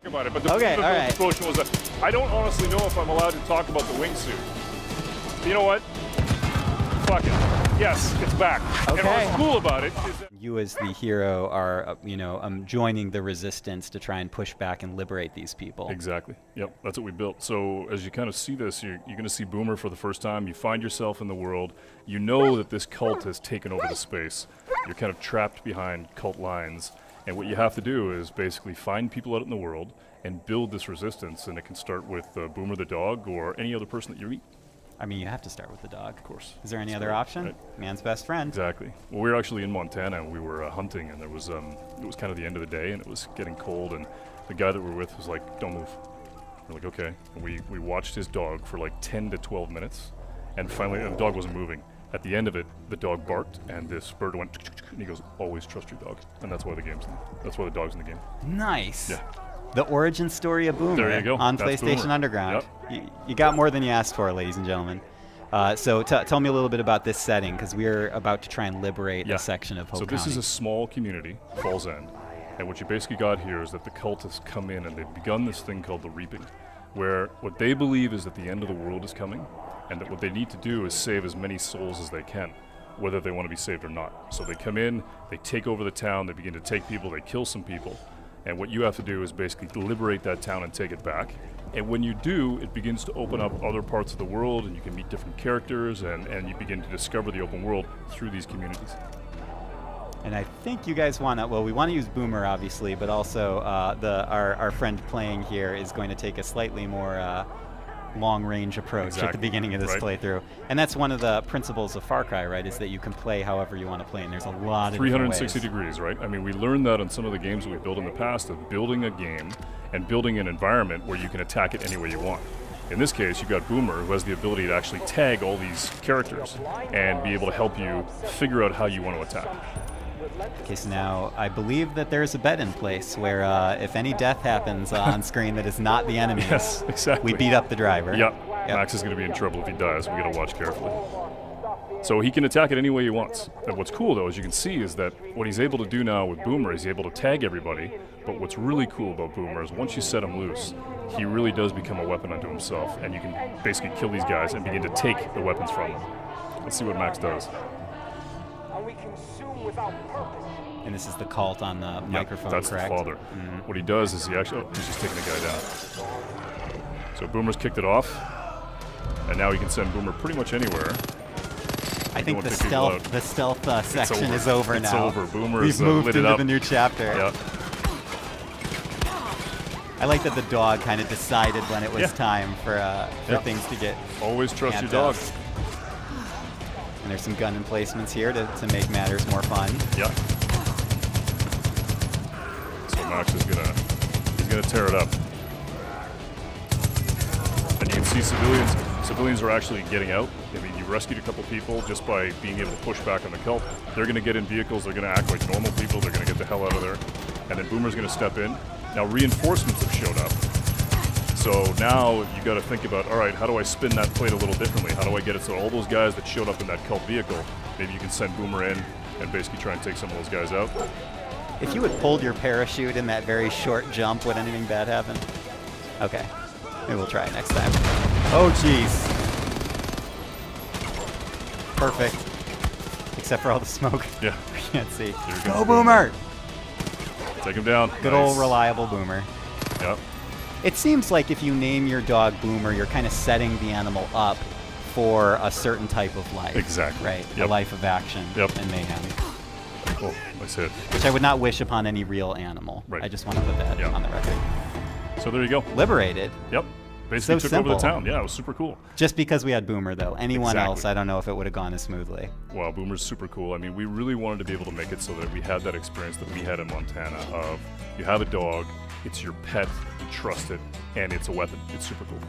about it, but the okay, all right. promotion was that I don't honestly know if I'm allowed to talk about the wingsuit. You know what? Fuck it. Yes, it's back. Okay. And what's cool about it is that You as the hero are, joining the resistance to try and push back and liberate these people. Exactly. Yep, that's what we built. So as you kind of see this, you're going to see Boomer for the first time. You find yourself in the world. You know that this cult has taken over the space. You're kind of trapped behind cult lines. And what you have to do is basically find people out in the world and build this resistance. And it can start with Boomer the dog or any other person that you meet. I mean, you have to start with the dog. Of course. Is there any other option? Right. Man's best friend. Exactly. Well, we were actually in Montana and we were hunting, and there was it was kind of the end of the day and it was getting cold, and the guy that we were with was like, "Don't move." We're like, "Okay." And we watched his dog for like 10 to 12 minutes, and finally the dog wasn't moving. At the end of it, the dog barked and this bird went, and he goes, "Always trust your dog." And that's why the dog's in the game. Nice. Yeah. The origin story of Boomer There you go. on That's PlayStation Boomer. Underground. Yep. You got more than you asked for, ladies and gentlemen. So tell me a little bit about this setting, because we're about to try and liberate a section of Hope So this County. is a small community, Falls End, and what you basically got here is that the cult has come in and they've begun this thing called the Reaping, where what they believe is that the end of the world is coming, and that what they need to do is save as many souls as they can, whether they want to be saved or not. So they come in, they take over the town, they begin to take people, they kill some people, and what you have to do is basically liberate that town and take it back. And when you do, it begins to open up other parts of the world, and you can meet different characters, and you begin to discover the open world through these communities. And I think you guys want to, well, we want to use Boomer, obviously, but also our friend playing here is going to take a slightly more long-range approach at the beginning of this playthrough. And that's one of the principles of Far Cry, right, is that you can play however you want to play, and there's a lot of 360 degrees, right? I mean, we learned that on some of the games that we built in the past, of building a game and building an environment where you can attack it any way you want. In this case, you've got Boomer, who has the ability to actually tag all these characters and be able to help you figure out how you want to attack. Okay, so now I believe that there's a bet in place where if any death happens on screen that is not the enemy, Yes, exactly. we beat up the driver. Yep. Max is going to be in trouble if he dies. We got to watch carefully. So he can attack it any way he wants. And what's cool, though, as you can see, is that what he's able to do now with Boomer is he's able to tag everybody. But what's really cool about Boomer is once you set him loose, he really does become a weapon unto himself, and you can basically kill these guys and begin to take the weapons from them. Let's see what Max does. And this is the cult on the microphone, that's correct? the father. What he does is he actually, he's just taking the guy down. So Boomer's kicked it off, and now he can send Boomer pretty much anywhere. I think the stealth section is over now. It's over. Boomer We've is moved lit it into up. the new chapter. Yeah. I like that the dog kind of decided when it was time for things to get. Always trust your amped dog. up. And there's some gun emplacements here to make matters more fun. Yeah. So Max is he's gonna tear it up. And you can see civilians are actually getting out. I mean, you rescued a couple people just by being able to push back on the cult. They're gonna get in vehicles, they're gonna act like normal people, they're gonna get the hell out of there. And then Boomer's gonna step in. Now reinforcements have showed up. So now you got to think about, all right, how do I spin that plate a little differently? How do I get it so all those guys that showed up in that cult vehicle, maybe you can send Boomer in and basically try and take some of those guys out. If you had pulled your parachute in that very short jump, would anything bad happen? Okay. Maybe we'll try it next time. Oh, jeez. Perfect. Except for all the smoke. Yeah. We can't see. Go, Boomer! Take him down. Good old reliable Boomer. Yep. It seems like if you name your dog Boomer, you're kind of setting the animal up for a certain type of life. Exactly. Right. Yep. A life of action and mayhem. Oh, nice hit. Which I would not wish upon any real animal. Right. I just want to put that on the record. So there you go. Liberated. Yep. Basically So took over the simple. town. Yeah, it was super cool. Just because we had Boomer, though. Anyone else, I don't know if it would have gone as smoothly. Wow, Boomer's super cool. I mean, we really wanted to be able to make it so that we had that experience that we had in Montana of you have a dog, it's your pet, you trust it, and it's a weapon. It's super cool.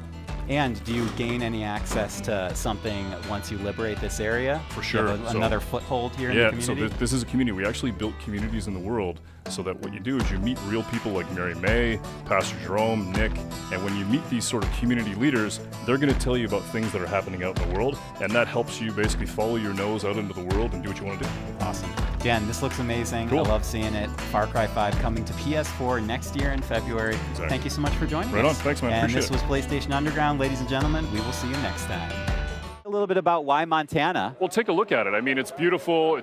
And do you gain any access to something once you liberate this area? For sure. Do you have another foothold here in the community? So this is a community. We actually built communities in the world so that what you do is you meet real people like Mary May, Pastor Jerome, Nick, and when you meet these sort of community leaders, they're going to tell you about things that are happening out in the world, and that helps you basically follow your nose out into the world and do what you want to do. Awesome. Dan, this looks amazing. Cool. I love seeing it. Far Cry 5 coming to PS4 next year in February. Exactly. Thank you so much for joining us. Right on. Thanks, man. And Appreciate this was PlayStation Underground. Ladies and gentlemen, we will see you next time. A little bit about why Montana. Well, take a look at it. I mean, it's beautiful.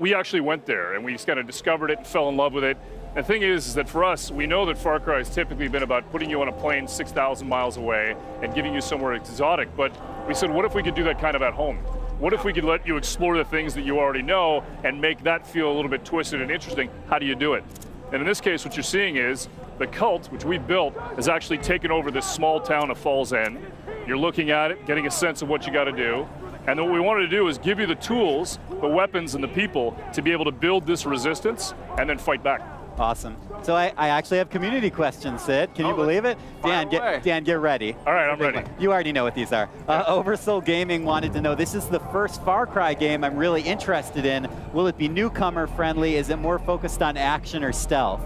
We actually went there, and we just kind of discovered it and fell in love with it. The thing is that for us, we know that Far Cry has typically been about putting you on a plane 6,000 miles away and giving you somewhere exotic, but we said, what if we could do that kind of at home? What if we could let you explore the things that you already know and make that feel a little bit twisted and interesting? How do you do it? And in this case, what you're seeing is the cult, which we built, has actually taken over this small town of Falls End. You're looking at it, getting a sense of what you got to do. And then what we wanted to do is give you the tools, the weapons, and the people to be able to build this resistance and then fight back. Awesome. So I actually have community questions, Sid. Can you believe it? Dan, get ready. All right, I'm ready. You already know what these are. Oversoul Gaming wanted to know, this is the first Far Cry game I'm really interested in. Will it be newcomer friendly? Is it more focused on action or stealth?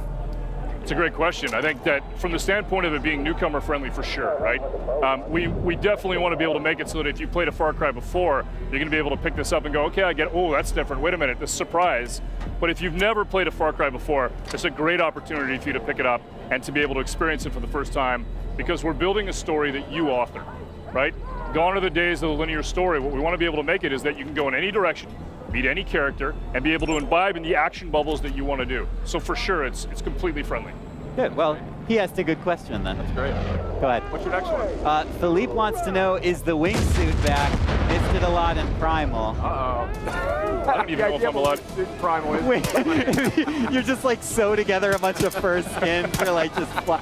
It's a great question. I think that from the standpoint of it being newcomer friendly, for sure, right? We definitely want to be able to make it so that if you played a Far Cry before, you're going to be able to pick this up and go, okay, I get, oh, that's different. Wait a minute, this surprise. But if you've never played a Far Cry before, it's a great opportunity for you to pick it up and to be able to experience it for the first time, because we're building a story that you author, right? Gone are the days of the linear story. What we want to be able to make it is that you can go in any direction, meet any character, and be able to imbibe in the action bubbles that you want to do. So for sure, it's completely friendly. Good. Well, he asked a good question then. That's great. Go ahead. What's your next one? Philippe wants to know, is the wingsuit back? Missed it a lot in Primal. I don't even know if I'm allowed. Primal is. Wait, you're just like sew together a bunch of fur skins or like just fly.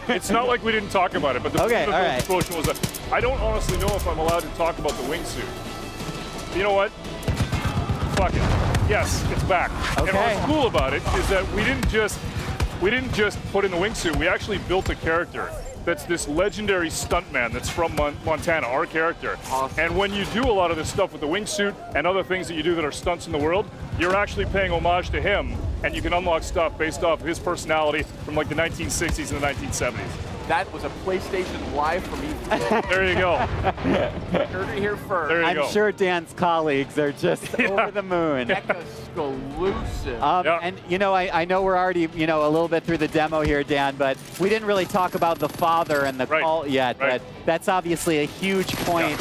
It's not like we didn't talk about it, but the okay, all right. explosion was that I don't honestly know if I'm allowed to talk about the wingsuit. You know what? Fuck it. Yes, it's back. Okay. And what's cool about it is that we didn't just put in the wingsuit. We actually built a character that's this legendary stuntman that's from Montana, our character. Awesome. And when you do a lot of this stuff with the wingsuit and other things that you do that are stunts in the world, you're actually paying homage to him, and you can unlock stuff based off of his personality from like the 1960s and the 1970s. That was a PlayStation Live from E3. There you go. Heard it here first. There you go. I'm sure Dan's colleagues are just over the moon. Exclusive. And you know, I know we're already, you know, a little bit through the demo here, Dan, but we didn't really talk about the father and the cult yet. But that's obviously a huge point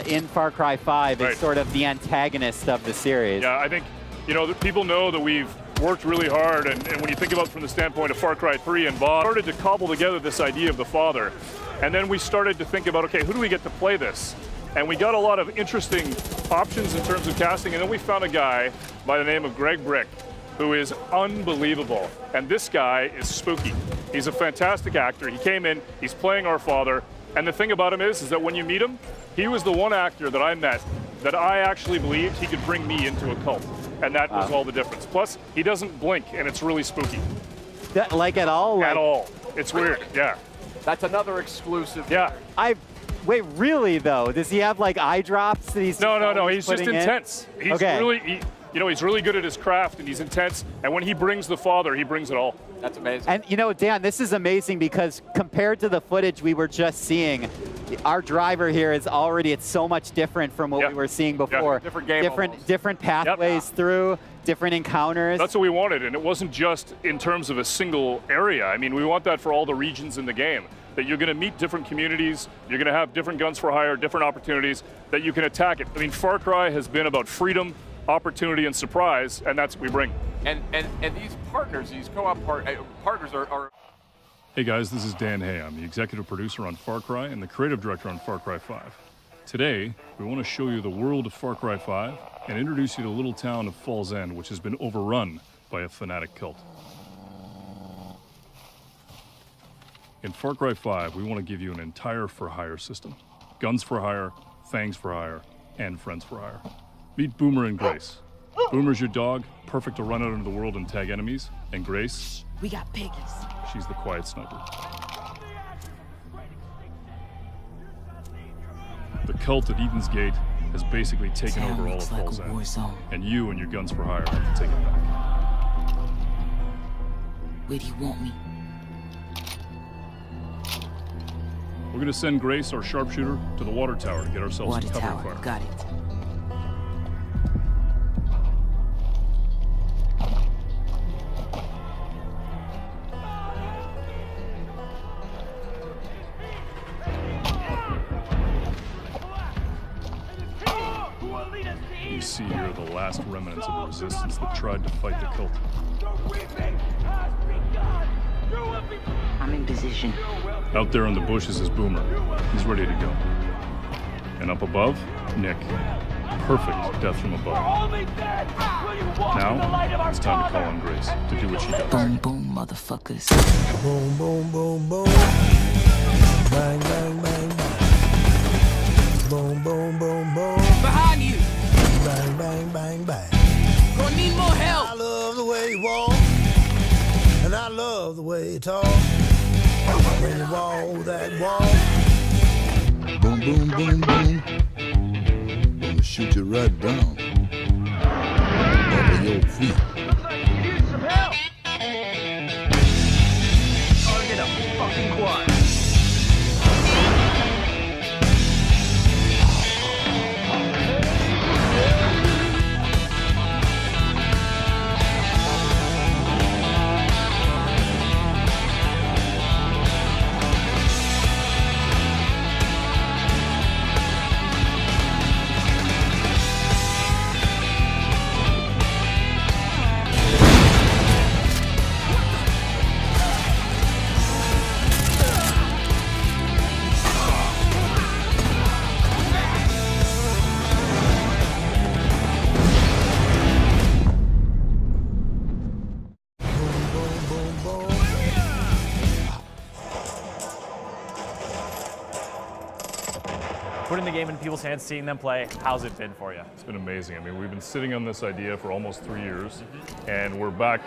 in Far Cry 5. It's sort of the antagonist of the series. Yeah, I think, you know, people know that we've worked really hard, and when you think about it from the standpoint of Far Cry 3 and Bob, started to cobble together this idea of the father. And then we started to think about, okay, who do we get to play this? And we got a lot of interesting options in terms of casting, and then we found a guy by the name of Greg Brick, who is unbelievable. And this guy is spooky. He's a fantastic actor. He came in, he's playing our father, and the thing about him is that when you meet him, he was the one actor that I met that I actually believed he could bring me into a cult. And that was all the difference. Plus, he doesn't blink, and it's really spooky. Like at all? Like, at all. It's weird, yeah. That's another exclusive. Yeah. Wait, really though? Does he have like eye drops that he's No. He's just intense. He's okay. He's really good at his craft, and he's intense. And when he brings the father, he brings it all. That's amazing. And you know, Dan, this is amazing because compared to the footage we were just seeing, our driver here is already, it's so much different from what we were seeing before. Different game. Different pathways through, different encounters. That's what we wanted, and it wasn't just in terms of a single area. I mean, we want that for all the regions in the game. That you're going to meet different communities, you're going to have different guns for hire, different opportunities, that you can attack it. I mean, Far Cry has been about freedom, opportunity, and surprise, and that's what we bring. And these partners, these co-op partners are... Hey guys, this is Dan Hay. I'm the executive producer on Far Cry and the creative director on Far Cry 5. Today, we want to show you the world of Far Cry 5 and introduce you to the little town of Falls End, which has been overrun by a fanatic cult. In Far Cry 5, we want to give you an entire for-hire system. Guns for hire, fangs for hire, and friends for hire. Meet Boomer and Grace. Boomer's your dog, perfect to run out into the world and tag enemies. And Grace? We got piggies. She's the quiet sniper. The cult at Eden's Gate has basically taken over all of Falls End. And you and your guns for hire have to take it back. Where do you want me? We're going to send Grace, our sharpshooter, to the water tower to get ourselves Water some cover tower, fire. got it. You see here the last remnants of the resistance that tried to fight the cult. I'm in position. Out there in the bushes is Boomer. He's ready to go. And up above, Nick. Perfect death from above. Now, it's time to call on Grace to do what she does. Boom, boom, motherfuckers. Boom, boom, boom, boom. Bang, bang, bang, bang. Boom, boom, boom, boom. Behind you. Bang, bang, bang, bang. Gonna need more help. I love the way you walk, and I love the way you talk. When you walk that walk. Boom, boom, boom, boom. Gonna shoot you right down. Over your feet. Looks like you need some help. Target a fucking quad. Putting the game in people's hands, seeing them play, how's it been for you? It's been amazing. I mean, we've been sitting on this idea for almost 3 years, and we're back,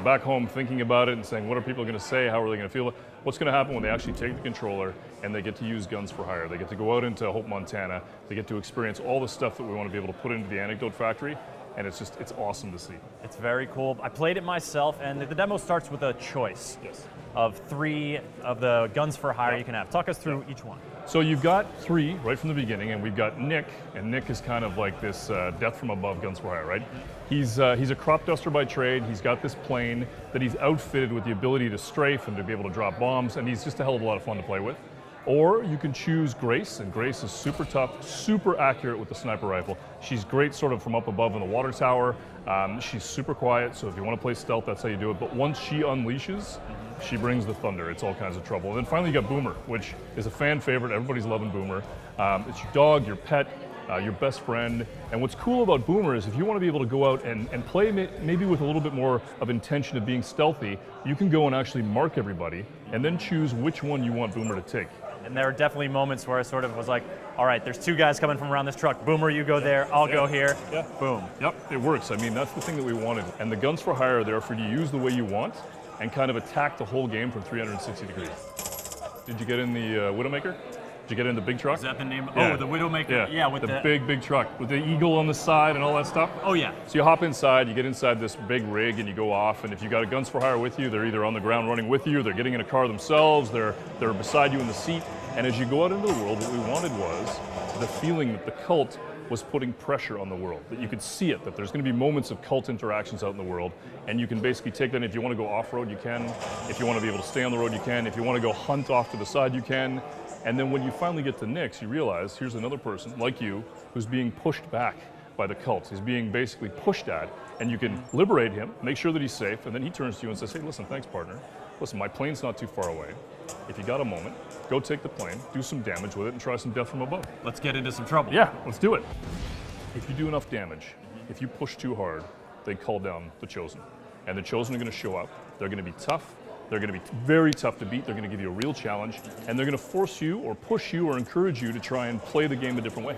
back home thinking about it and saying, what are people going to say? How are they going to feel? What's going to happen when they actually take the controller and they get to use Guns for Hire? They get to go out into Hope, Montana. They get to experience all the stuff that we want to be able to put into the Anecdote Factory, and it's awesome to see. It's very cool. I played it myself, and the demo starts with a choice of 3 of the Guns for Hire you can have. Talk us through each one. So you've got 3 right from the beginning, and we've got Nick, and Nick is kind of like this death from above Guns for Hire, right? He's a crop duster by trade. He's got this plane that he's outfitted with the ability to strafe and to be able to drop bombs, and he's just a hell of a lot of fun to play with. Or you can choose Grace, and Grace is super tough, super accurate with the sniper rifle. She's great sort of from up above in the water tower. She's super quiet, so if you want to play stealth, that's how you do it. But once she unleashes, she brings the thunder. It's all kinds of trouble. And then finally you got Boomer, which is a fan favorite. Everybody's loving Boomer. It's your dog, your pet, your best friend. And what's cool about Boomer is if you want to be able to go out and play maybe with a little bit more of intention of being stealthy, you can go and actually mark everybody and then choose which one you want Boomer to take. And there are definitely moments where I sort of was like, all right, there's 2 guys coming from around this truck. Boomer, you go there, I'll go here. Yeah. Boom. Yep, it works. I mean, that's the thing that we wanted. And the Guns for Hire are there for you to use the way you want and kind of attack the whole game from 360 degrees. Did you get in the Widowmaker? Did you get in the big truck? Is that the name? Yeah. Oh, the Widowmaker. Yeah, with the big truck with the eagle on the side and all that stuff. Oh yeah. So you hop inside, you get inside this big rig, and you go off. And if you got a Guns for Hire with you, they're either on the ground running with you, they're getting in a car themselves, they're beside you in the seat. And as you go out into the world, what we wanted was the feeling that the cult was putting pressure on the world, that you could see it, that there's going to be moments of cult interactions out in the world, and you can basically take that. If you want to go off-road, you can. If you want to be able to stay on the road, you can. If you want to go hunt off to the side, you can. And then when you finally get to Nyx, you realize here's another person like you who's being pushed back by the cult. He's being basically pushed at, and you can liberate him, make sure that he's safe, and then he turns to you and says, hey, listen, thanks, partner. Listen, my plane's not too far away. If you got a moment, go take the plane, do some damage with it, and try some death from above. Let's get into some trouble. Yeah, let's do it. If you do enough damage, if you push too hard, they call down the Chosen. And the Chosen are going to show up. They're going to be tough. They're going to be very tough to beat. They're going to give you a real challenge. And they're going to force you or push you or encourage you to try and play the game a different way.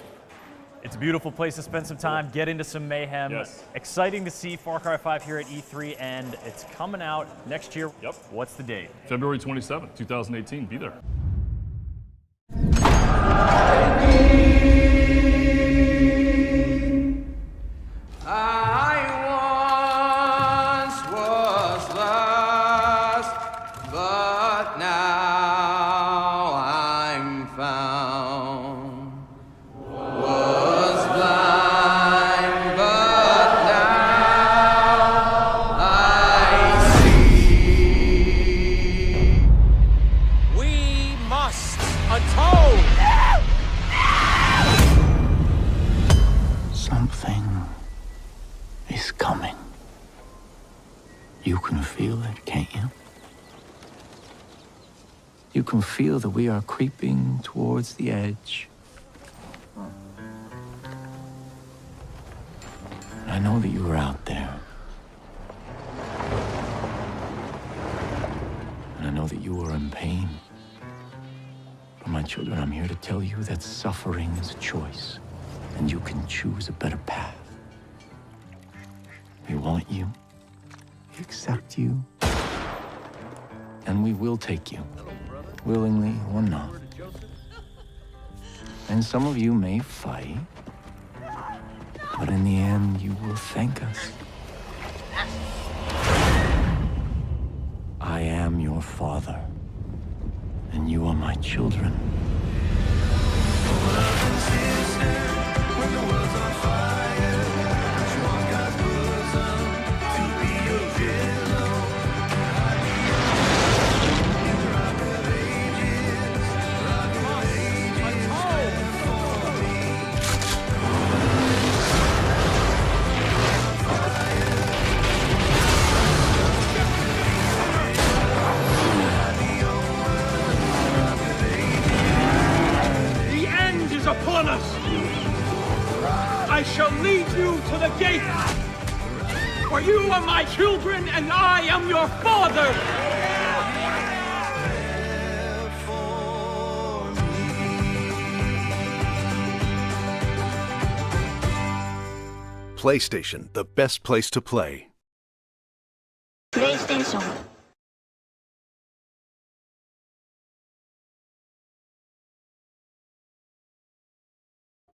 It's a beautiful place to spend some time, get into some mayhem. Yes. Exciting to see Far Cry 5 here at E3, and it's coming out next year. Yep. What's the date? February 27th, 2018. Be there. I once was lost. feel it, can't you? You can feel that we are creeping towards the edge. I know that you are out there. And I know that you are in pain. But my children, I'm here to tell you that suffering is a choice, and you can choose a better path. We want you, we accept you, and we will take you, willingly or not. And some of you may fight, but in the end, you will thank us. I am your father, and you are my children. Upon us! I shall lead you to the gate! For you are my children, and I am your father! PlayStation, the best place to play. PlayStation.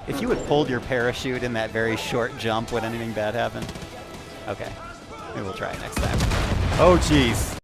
If you had pulled your parachute in that very short jump, would anything bad happen? Okay. Maybe we'll try it next time. Oh, jeez.